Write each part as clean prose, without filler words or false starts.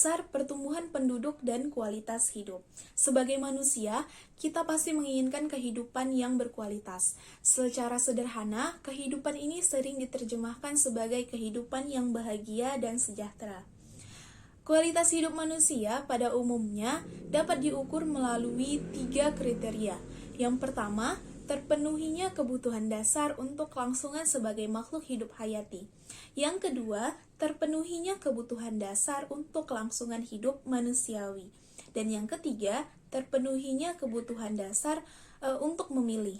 dasar pertumbuhan penduduk dan kualitas hidup. Sebagai manusia, kita pasti menginginkan kehidupan yang berkualitas. Secara sederhana, kehidupan ini sering diterjemahkan sebagai kehidupan yang bahagia dan sejahtera. Kualitas hidup manusia pada umumnya dapat diukur melalui 3 kriteria. Yang pertama, terpenuhinya kebutuhan dasar untuk kelangsungan sebagai makhluk hidup hayati. Yang kedua, terpenuhinya kebutuhan dasar untuk kelangsungan hidup manusiawi. Dan yang ketiga, terpenuhinya kebutuhan dasar untuk memilih.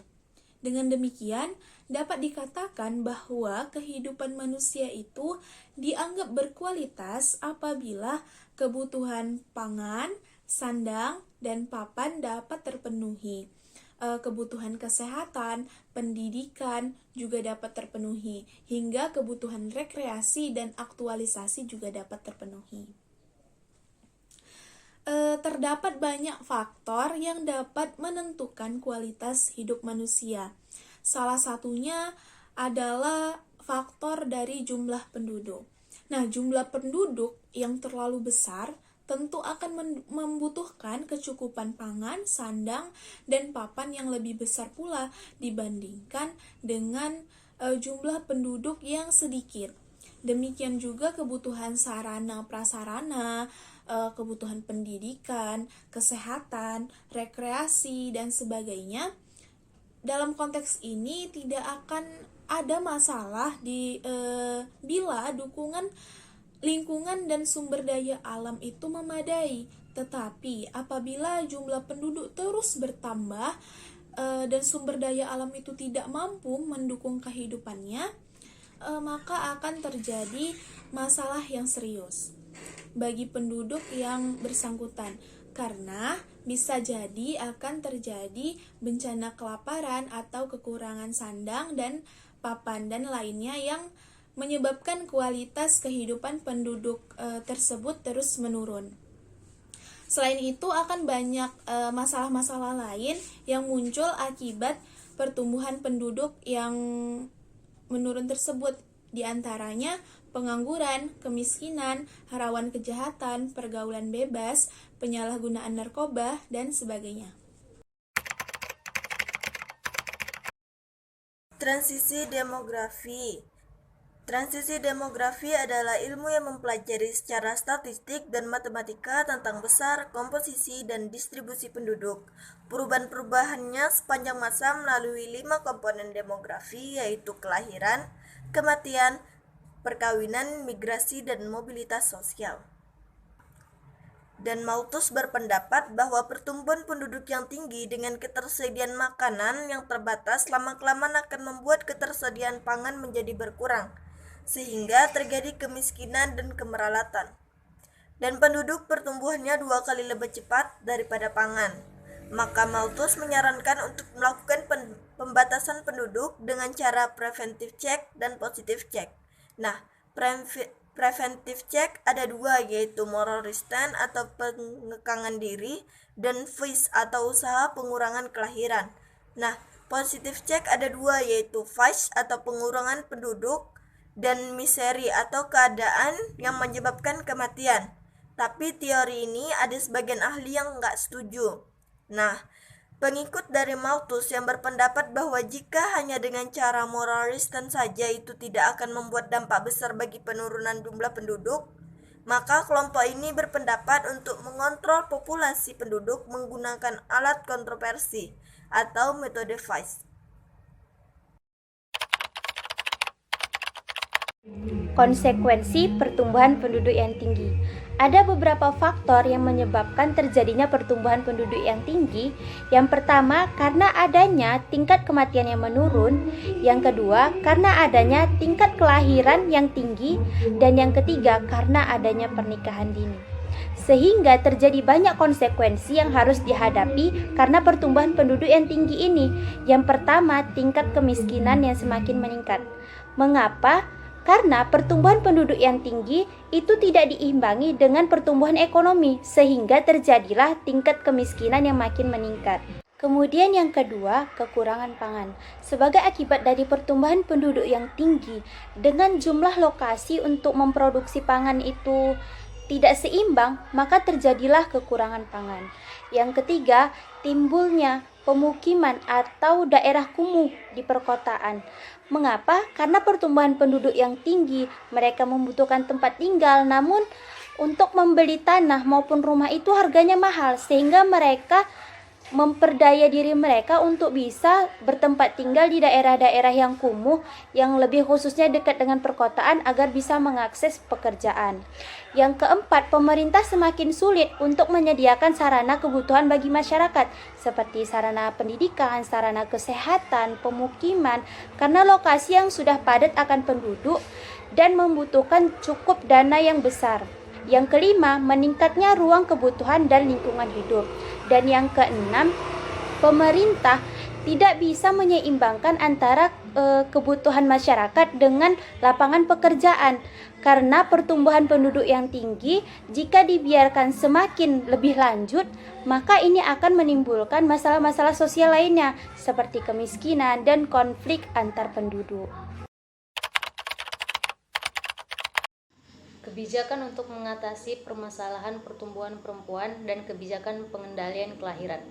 Dengan demikian, dapat dikatakan bahwa kehidupan manusia itu dianggap berkualitas apabila kebutuhan pangan, sandang, dan papan dapat terpenuhi. Kebutuhan kesehatan, pendidikan juga dapat terpenuhi, hingga kebutuhan rekreasi dan aktualisasi juga dapat terpenuhi. Terdapat banyak faktor yang dapat menentukan kualitas hidup manusia. Salah satunya adalah faktor dari jumlah penduduk. Nah, jumlah penduduk yang terlalu besar tentu akan membutuhkan kecukupan pangan, sandang, dan papan yang lebih besar pula dibandingkan dengan jumlah penduduk yang sedikit. Demikian juga kebutuhan sarana prasarana, kebutuhan pendidikan, kesehatan, rekreasi, dan sebagainya. Dalam konteks ini tidak akan ada masalah bila dukungan lingkungan dan sumber daya alam itu memadai. Tetapi apabila jumlah penduduk terus bertambah dan sumber daya alam itu tidak mampu mendukung kehidupannya, maka akan terjadi masalah yang serius bagi penduduk yang bersangkutan, karena bisa jadi akan terjadi bencana kelaparan atau kekurangan sandang dan papan dan lainnya yang menyebabkan kualitas kehidupan penduduk tersebut terus menurun. Selain itu, akan banyak masalah-masalah lain yang muncul akibat pertumbuhan penduduk yang menurun tersebut, di antaranya pengangguran, kemiskinan, rawan kejahatan, pergaulan bebas, penyalahgunaan narkoba, dan sebagainya. Transisi demografi. Transisi demografi adalah ilmu yang mempelajari secara statistik dan matematika tentang besar, komposisi, dan distribusi penduduk. Perubahan-perubahannya sepanjang masa melalui 5 komponen demografi, yaitu kelahiran, kematian, perkawinan, migrasi, dan mobilitas sosial. Dan Malthus berpendapat bahwa pertumbuhan penduduk yang tinggi dengan ketersediaan makanan yang terbatas lama-kelamaan akan membuat ketersediaan pangan menjadi berkurang, sehingga terjadi kemiskinan dan kemeralatan. Dan penduduk pertumbuhannya 2 kali lebih cepat daripada pangan. Maka Malthus menyarankan untuk melakukan pembatasan penduduk dengan cara preventive check dan positive check. Nah, preventive check ada 2, yaitu moral restraint atau pengekangan diri dan vice atau usaha pengurangan kelahiran. Nah, positive check ada 2, yaitu vice atau pengurangan penduduk dan misery atau keadaan yang menyebabkan kematian. Tapi teori ini ada sebagian ahli yang nggak setuju. Nah, pengikut dari Malthus yang berpendapat bahwa jika hanya dengan cara moral restraint saja itu tidak akan membuat dampak besar bagi penurunan jumlah penduduk, maka kelompok ini berpendapat untuk mengontrol populasi penduduk menggunakan alat kontroversi atau metode Vice. Konsekuensi pertumbuhan penduduk yang tinggi. Ada beberapa faktor yang menyebabkan terjadinya pertumbuhan penduduk yang tinggi. Yang pertama, karena adanya tingkat kematian yang menurun. Yang kedua, karena adanya tingkat kelahiran yang tinggi. Dan yang ketiga, karena adanya pernikahan dini. Sehingga terjadi banyak konsekuensi yang harus dihadapi karena pertumbuhan penduduk yang tinggi ini. Yang pertama, tingkat kemiskinan yang semakin meningkat. Mengapa? Karena pertumbuhan penduduk yang tinggi itu tidak diimbangi dengan pertumbuhan ekonomi, sehingga terjadilah tingkat kemiskinan yang makin meningkat. Kemudian yang kedua, kekurangan pangan. Sebagai akibat dari pertumbuhan penduduk yang tinggi, dengan jumlah lokasi untuk memproduksi pangan itu tidak seimbang, maka terjadilah kekurangan pangan. Yang ketiga, timbulnya pemukiman atau daerah kumuh di perkotaan. Mengapa? Karena pertumbuhan penduduk yang tinggi, mereka membutuhkan tempat tinggal, namun untuk membeli tanah maupun rumah itu harganya mahal, sehingga mereka memperdaya diri mereka untuk bisa bertempat tinggal di daerah-daerah yang kumuh, yang lebih khususnya dekat dengan perkotaan agar bisa mengakses pekerjaan. Yang keempat, pemerintah semakin sulit untuk menyediakan sarana kebutuhan bagi masyarakat seperti sarana pendidikan, sarana kesehatan, pemukiman, karena lokasi yang sudah padat akan penduduk dan membutuhkan cukup dana yang besar. Yang kelima, meningkatnya ruang kebutuhan dan lingkungan hidup. Dan yang keenam, pemerintah tidak bisa menyeimbangkan antara kebutuhan masyarakat dengan lapangan pekerjaan. Karena pertumbuhan penduduk yang tinggi, jika dibiarkan semakin lebih lanjut, maka ini akan menimbulkan masalah-masalah sosial lainnya seperti kemiskinan dan konflik antar penduduk. Kebijakan untuk mengatasi permasalahan pertumbuhan perempuan dan kebijakan pengendalian kelahiran.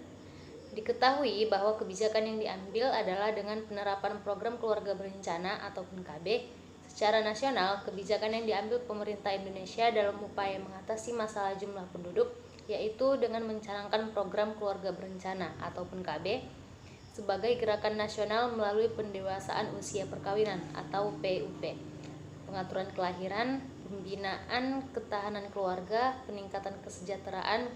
Diketahui bahwa kebijakan yang diambil adalah dengan penerapan program keluarga berencana ataupun KB. Secara nasional, kebijakan yang diambil pemerintah Indonesia dalam upaya mengatasi masalah jumlah penduduk yaitu dengan mencanangkan program keluarga berencana ataupun KB sebagai gerakan nasional melalui pendewasaan usia perkawinan atau PUP, pengaturan kelahiran, pembinaan ketahanan keluarga, peningkatan kesejahteraan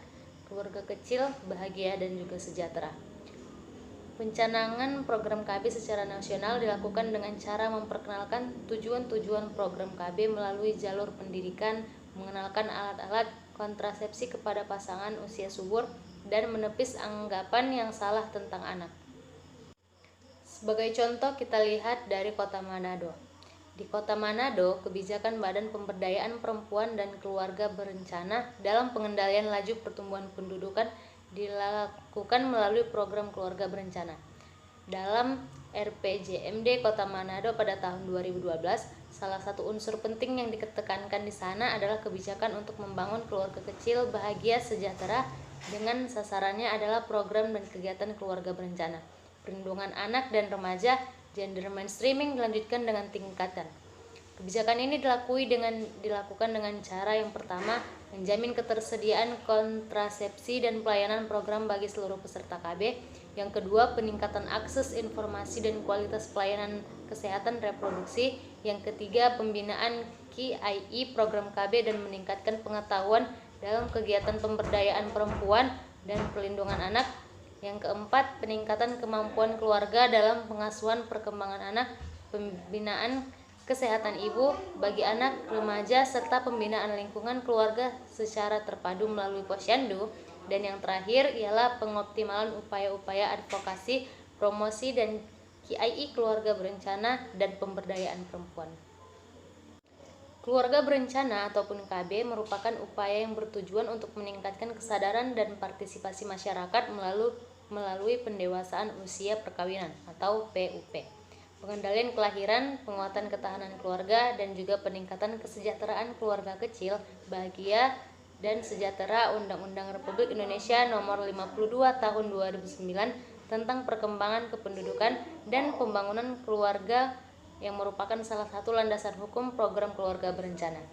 keluarga kecil, bahagia dan juga sejahtera. Pencanangan program KB secara nasional dilakukan dengan cara memperkenalkan tujuan-tujuan program KB melalui jalur pendidikan, mengenalkan alat-alat kontrasepsi kepada pasangan usia subur, dan menepis anggapan yang salah tentang anak. Sebagai contoh kita lihat dari Kota Manado. Di Kota Manado, kebijakan Badan Pemberdayaan Perempuan dan Keluarga Berencana dalam pengendalian laju pertumbuhan pendudukan dilakukan melalui program keluarga berencana. Dalam RPJMD Kota Manado pada tahun 2012, salah satu unsur penting yang ditekankan di sana adalah kebijakan untuk membangun keluarga kecil bahagia sejahtera dengan sasarannya adalah program dan kegiatan keluarga berencana, perlindungan anak dan remaja, gender mainstreaming dilanjutkan dengan tingkatan. Kebijakan ini dilakukan dengan cara yang pertama, menjamin ketersediaan kontrasepsi dan pelayanan program bagi seluruh peserta KB. Yang kedua, peningkatan akses informasi dan kualitas pelayanan kesehatan reproduksi. Yang ketiga, pembinaan KII program KB dan meningkatkan pengetahuan dalam kegiatan pemberdayaan perempuan dan perlindungan anak. Yang keempat, peningkatan kemampuan keluarga dalam pengasuhan perkembangan anak, pembinaan kesehatan ibu bagi anak, remaja, serta pembinaan lingkungan keluarga secara terpadu melalui posyandu. Dan yang terakhir ialah pengoptimalan upaya-upaya advokasi, promosi, dan KII keluarga berencana dan pemberdayaan perempuan. Keluarga berencana ataupun KB merupakan upaya yang bertujuan untuk meningkatkan kesadaran dan partisipasi masyarakat melalui pendewasaan usia perkawinan atau PUP, pengendalian kelahiran, penguatan ketahanan keluarga, dan juga peningkatan kesejahteraan keluarga kecil, bahagia, dan sejahtera. Undang-Undang Republik Indonesia Nomor 52 Tahun 2009 tentang perkembangan kependudukan dan pembangunan keluarga yang merupakan salah satu landasan hukum program keluarga berencana.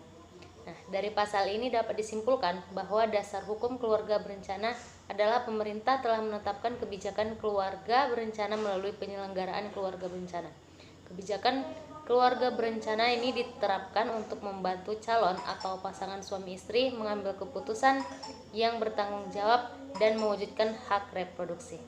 Nah, dari pasal ini dapat disimpulkan bahwa dasar hukum keluarga berencana adalah pemerintah telah menetapkan kebijakan keluarga berencana melalui penyelenggaraan keluarga berencana. Kebijakan keluarga berencana ini diterapkan untuk membantu calon atau pasangan suami istri mengambil keputusan yang bertanggung jawab dan mewujudkan hak reproduksi.